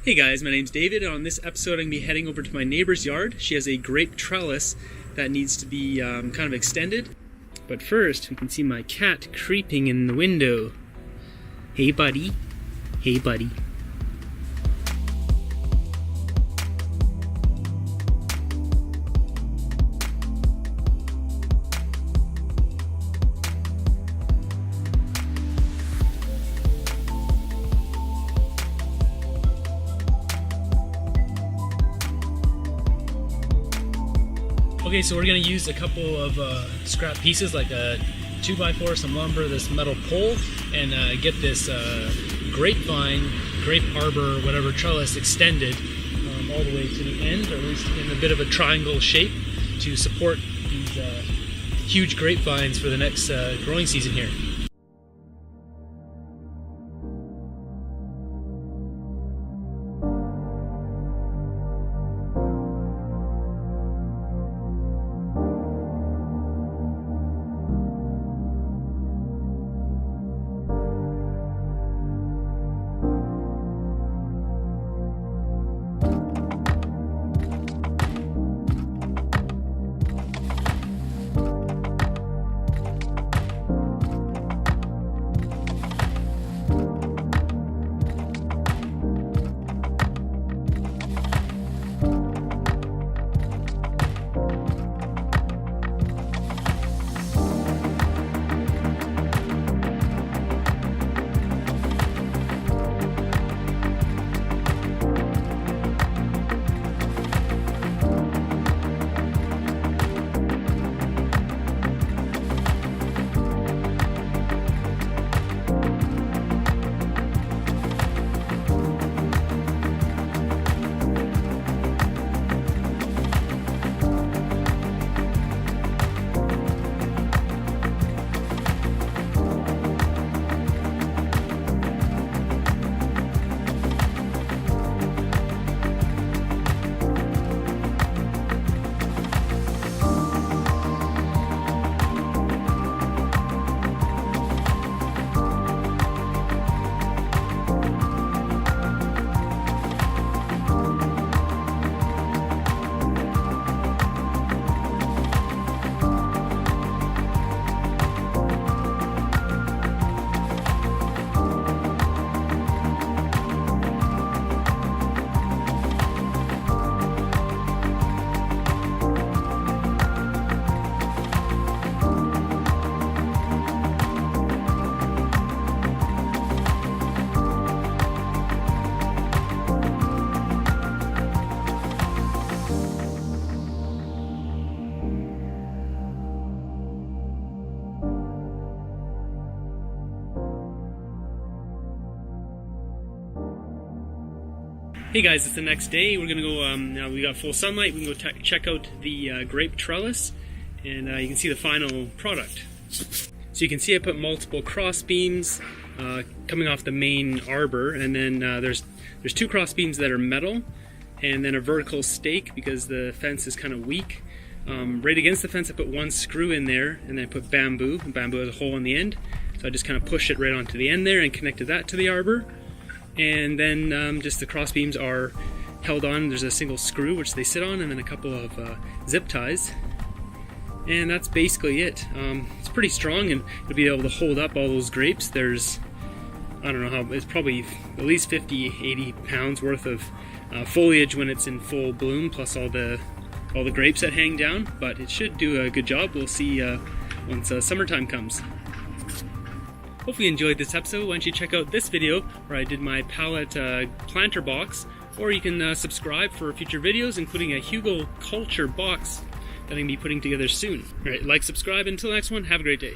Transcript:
Hey guys, my name's David, and on this episode I'm going to be heading over to my neighbor's yard. She has a grape trellis that needs to be kind of extended. But first, we can see my cat creeping in the window. Hey buddy. Hey buddy. Okay, so we're going to use a couple of scrap pieces like a 2x4, some lumber, this metal pole, and get this grapevine, grape arbor, whatever trellis extended all the way to the end, or at least in a bit of a triangle shape to support these huge grapevines for the next growing season here. Hey guys, it's the next day. We're gonna go, now we got full sunlight, we can go check out the grape trellis, and you can see the final product. So you can see I put multiple cross beams coming off the main arbor, and then there's two cross beams that are metal, and then a vertical stake because the fence is kind of weak. Right against the fence I put one screw in there, and then I put bamboo, and bamboo has a hole in the end, so I just kind of push it right onto the end there and connected that to the arbor. And then just the cross beams are held on. There's a single screw which they sit on, and then a couple of zip ties. And that's basically it. It's pretty strong, and it'll be able to hold up all those grapes. There's, I don't know how, it's probably at least 50-80 pounds worth of foliage when it's in full bloom, plus all the grapes that hang down. But it should do a good job. We'll see once summertime comes. Hopefully you enjoyed this episode. Why don't you check out this video where I did my Pallet planter box, or you can subscribe for future videos, including a Hugo Culture box that I'm going to be putting together soon. Alright, like, subscribe, until the next one, have a great day.